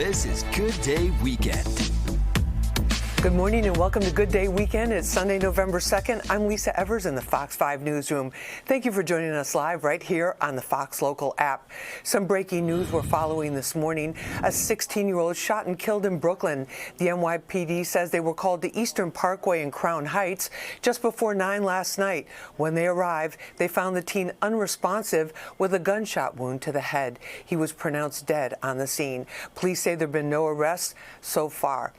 This is Good Day Weekend. Good morning and welcome to Good Day Weekend. It's Sunday, November 2nd. I'm Lisa Evers in the Fox 5 newsroom. Thank you for joining us live right here on the Fox Local app. Some breaking news we're following this morning. A 16-year-old shot and killed in Brooklyn. The NYPD says they were called to Eastern Parkway in Crown Heights just before 9 last night. When they arrived, they found the teen unresponsive with a gunshot wound to the head. He was pronounced dead on the scene. Police say there have been no arrests so far,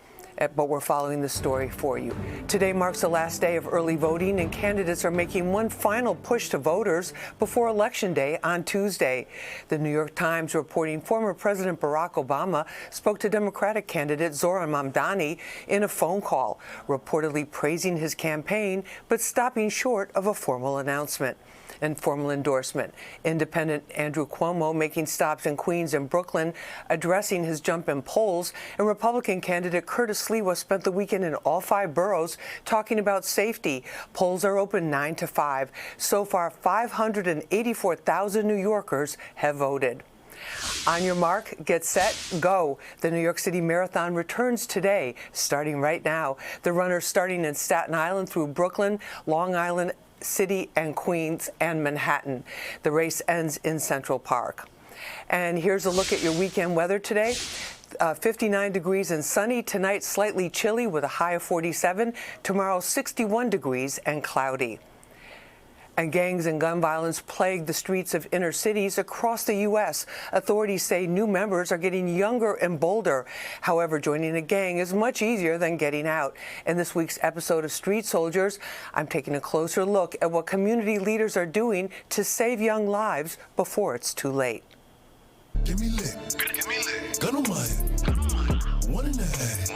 but we're following the story for you. Today marks the last day of early voting, and candidates are making one final push to voters before Election Day on Tuesday. The New York Times reporting former President Barack Obama spoke to Democratic candidate Zohran Mamdani in a phone call, reportedly praising his campaign, but stopping short of a formal announcement and formal endorsement. Independent Andrew Cuomo making stops in Queens and Brooklyn, addressing his jump in polls, and Republican candidate Curtis Sliwa spent the weekend in all 5 boroughs talking about safety. Polls are open 9 to 5. So far, 584,000 New Yorkers have voted. On your mark, get set, go. The New York City Marathon returns today, starting right now. The runners starting in Staten Island through Brooklyn, Long Island City and Queens and Manhattan. The race ends in Central Park. And here's a look at your weekend weather today. 59 degrees and sunny. Tonight, slightly chilly with a high of 47. Tomorrow, 61 degrees and cloudy. And gangs and gun violence plague the streets of inner cities across the U.S. Authorities say new members are getting younger and bolder. However, joining a gang is much easier than getting out. In this week's episode of Street Soldiers, I'm taking a closer look at what community leaders are doing to save young lives before it's too late. Give me lit. Give me lit. Gun on my head.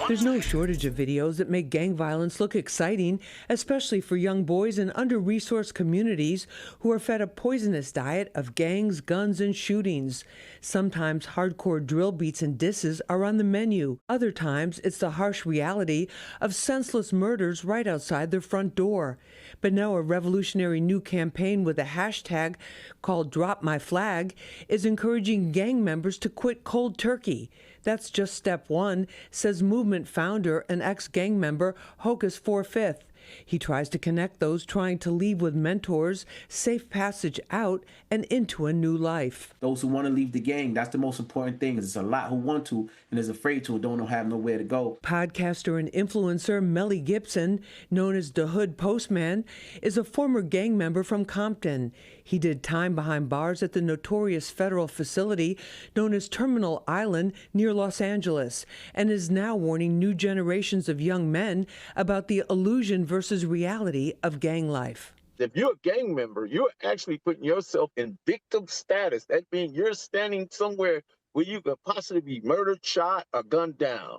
There's no shortage of videos that make gang violence look exciting, especially for young boys in under-resourced communities who are fed a poisonous diet of gangs, guns, and shootings. Sometimes hardcore drill beats and disses are on the menu. Other times, it's the harsh reality of senseless murders right outside their front door. But now a revolutionary new campaign with a hashtag called Drop My Flag is encouraging gang members to quit cold turkey. That's just step one, says movement founder and ex-gang member Hocus 4/5. He tries to connect those trying to leave with mentors, safe passage out and into a new life. Those who want to leave the gang, that's the most important thing. There's a lot who want to and is afraid to and don't have nowhere to go. Podcaster and influencer Melly Gibson, known as the Hood Postman, is a former gang member from Compton. He did time behind bars at the notorious federal facility known as Terminal Island near Los Angeles, and is now warning new generations of young men about the illusion versus reality of gang life. If you're a gang member, you're actually putting yourself in victim status. That means you're standing somewhere where you could possibly be murdered, shot, or gunned down.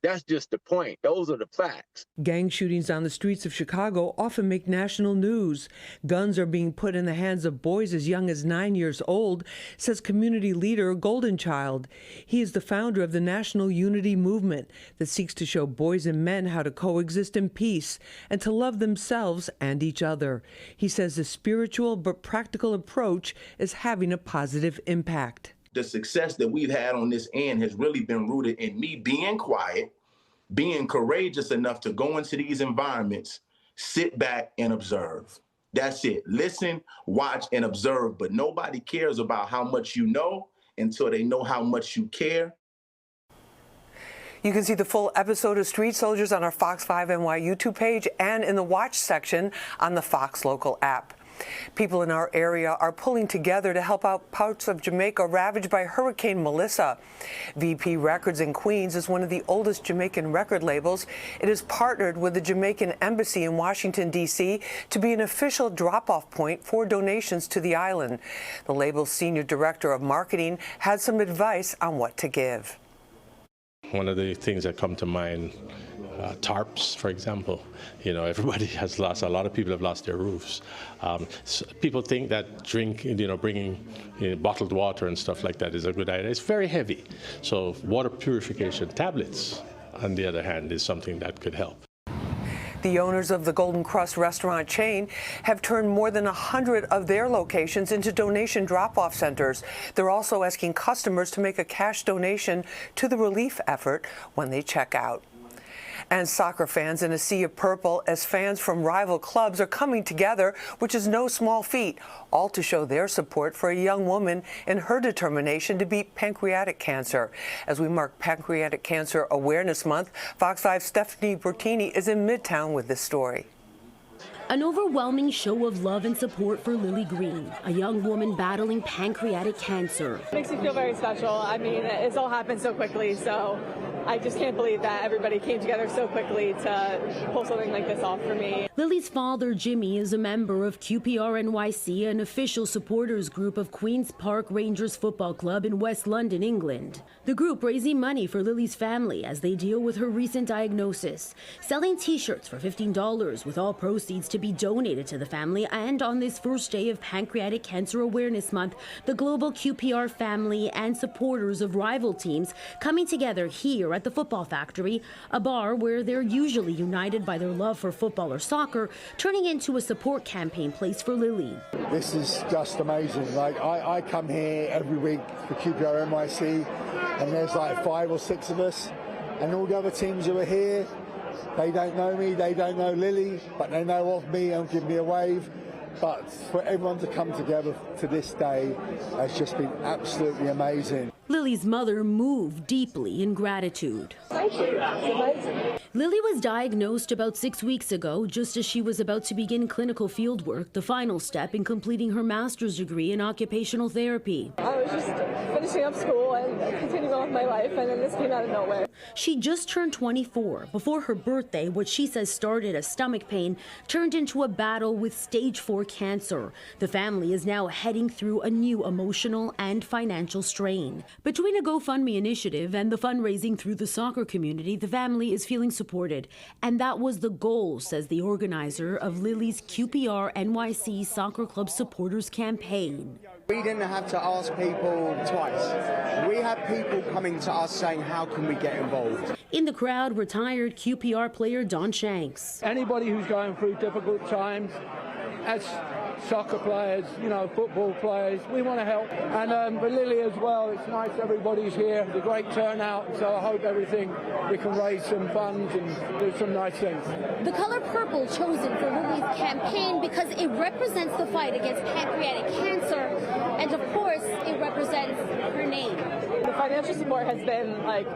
That's just the point. Those are the facts. Gang shootings on the streets of Chicago often make national news. Guns are being put in the hands of boys as young as 9 years old, says community leader Golden Child. He is the founder of the National Unity Movement that seeks to show boys and men how to coexist in peace and to love themselves and each other. He says the spiritual but practical approach is having a positive impact. The success that we've had on this end has really been rooted in me being quiet, being courageous enough to go into these environments, sit back and observe. That's it. Listen, watch, and observe. But nobody cares about how much you know until they know how much you care. You can see the full episode of Street Soldiers on our Fox 5 NY YouTube page and in the Watch section on the Fox Local app. People in our area are pulling together to help out parts of Jamaica ravaged by Hurricane Melissa. VP Records in Queens is one of the oldest Jamaican record labels. It has partnered with the Jamaican Embassy in Washington, D.C. to be an official drop-off point for donations to the island. The label's senior director of marketing had some advice on what to give. One of the things that come to mind, tarps, for example. You know, everybody has lost, a lot of people have lost their roofs. So people think that bringing bottled water and stuff like that is a good idea. It's very heavy. So water purification tablets, on the other hand, is something that could help. The owners of the Golden Crust restaurant chain have turned more than 100 of their locations into donation drop-off centers. They're also asking customers to make a cash donation to the relief effort when they check out. And soccer fans in a sea of purple as fans from rival clubs are coming together, which is no small feat, all to show their support for a young woman in her determination to beat pancreatic cancer. As we mark Pancreatic Cancer Awareness Month, Fox 5's Stephanie Bertini is in Midtown with this story. An overwhelming show of love and support for Lily Green, a young woman battling pancreatic cancer. It makes me feel very special. I mean, it's all happened so quickly, so I just can't believe that everybody came together so quickly to pull something like this off for me. Lily's father, Jimmy, is a member of QPR NYC, an official supporters group of Queen's Park Rangers Football Club in West London, England. The group raising money for Lily's family as they deal with her recent diagnosis, selling T-shirts for $15 with all proceeds to be donated to the family. And on this first day of Pancreatic Cancer Awareness Month, the global QPR family and supporters of rival teams coming together here at the Football Factory, a bar where they're usually united by their love for football or soccer, turning into a support campaign place for Lily. This is just amazing. Like I come here every week for QPR NYC, and there's like 5 or 6 of us, and all the other teams who are here, they don't know me, they don't know Lily, but they know of me and give me a wave. But for everyone to come together to this day has just been absolutely amazing. Lily's mother moved deeply in gratitude. Thank you. That's amazing. Lily was diagnosed about 6 weeks ago, just as she was about to begin clinical field work, the final step in completing her master's degree in occupational therapy. I was just finishing up school and continuing on with my life, and then this came out of nowhere. She just turned 24. Before her birthday, what she says started as stomach pain turned into a battle with stage 4 cancer. The family is now heading through a new emotional and financial strain. Between a GoFundMe initiative and the fundraising through the soccer community, the family is feeling supported. And that was the goal, says the organizer of Lily's QPR NYC Soccer Club Supporters Campaign. We didn't have to ask people twice. We had people coming to us saying, how can we get involved? In the crowd, retired QPR player Don Shanks. Anybody who's going through difficult times, as soccer players, football players, we want to help. And for Lily as well, it's nice everybody's here. It's a great turnout, so I hope we can raise some funds and do some nice things. The color purple chosen for Lily's campaign because it represents the fight against pancreatic cancer, and of course, it represents her name. The financial support has been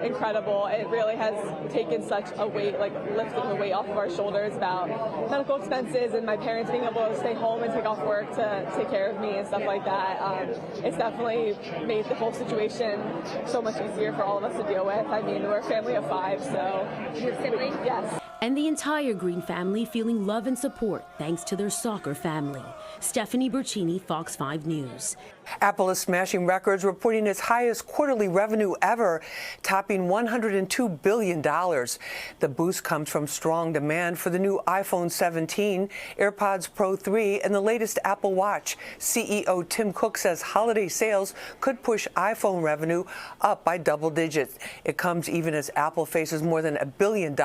incredible. It really has taken such a weight, lifting the weight off of our shoulders about medical expenses and my parents being able to stay home and take off work to take care of me and stuff like that. It's definitely made the whole situation so much easier for all of us to deal with. I mean, we're a family of 5, so. Your siblings? Yes. And the entire Green family feeling love and support thanks to their soccer family. Stephanie Bertini, Fox 5 News. Apple is smashing records, reporting its highest quarterly revenue ever, topping $102 billion. The boost comes from strong demand for the new iPhone 17, AirPods Pro 3, and the latest Apple Watch. CEO Tim Cook says holiday sales could push iPhone revenue up by double digits. It comes even as Apple faces more than $1 billion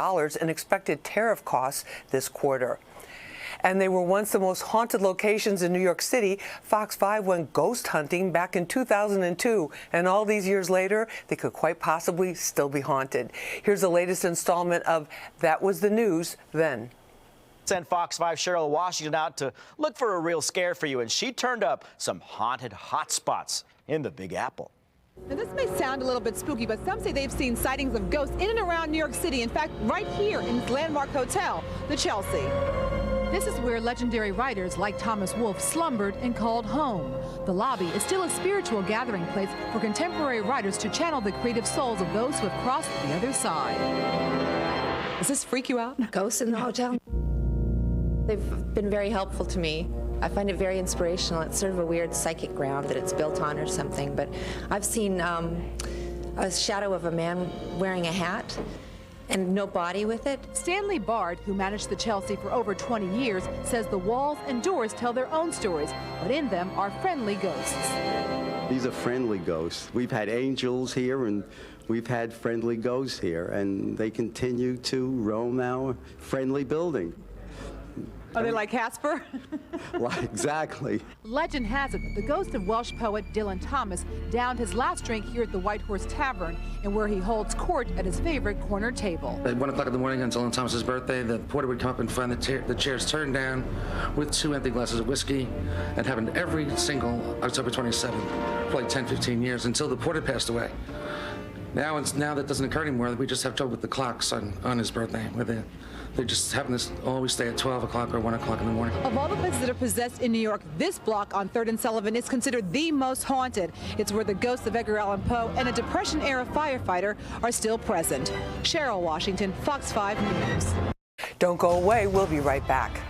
in expected tariff costs this quarter. And they were once the most haunted locations in New York City. Fox 5 went ghost hunting back in 2002, and all these years later, they could quite possibly still be haunted. Here's the latest installment of That Was the News Then. Sent Fox 5 Cheryl Washington out to look for a real scare for you, and she turned up some haunted hotspots in the Big Apple. Now, this may sound a little bit spooky, but some say they've seen sightings of ghosts in and around New York City. In fact, right here in this landmark hotel, the Chelsea. This is where legendary writers like Thomas Wolfe slumbered and called home. The lobby is still a spiritual gathering place for contemporary writers to channel the creative souls of those who have crossed the other side. Does this freak you out? Ghosts in the hotel? They've been very helpful to me. I find it very inspirational. It's sort of a weird psychic ground that it's built on or something, but I've seen a shadow of a man wearing a hat and no body with it. Stanley Bard, who managed the Chelsea for over 20 years, says the walls and doors tell their own stories, but in them are friendly ghosts. These are friendly ghosts. We've had angels here and we've had friendly ghosts here, and they continue to roam our friendly building. Are they like Casper? Well, exactly. Legend has it that the ghost of Welsh poet Dylan Thomas downed his last drink here at the White Horse Tavern, and where he holds court at his favorite corner table. At 1 o'clock in the morning on Dylan Thomas's birthday, the porter would come up and find the chairs turned down with 2 empty glasses of whiskey. It happened every single October 27th, for like 10, 15 years, until the porter passed away. Now that doesn't occur anymore. We just have trouble with the clocks on his birthday, where they just happen to always stay at 12 o'clock or 1 o'clock in the morning. Of all the places that are possessed in New York, this block on 3rd and Sullivan is considered the most haunted. It's where the ghosts of Edgar Allan Poe and a Depression-era firefighter are still present. Cheryl Washington, Fox 5 News. Don't go away. We'll be right back.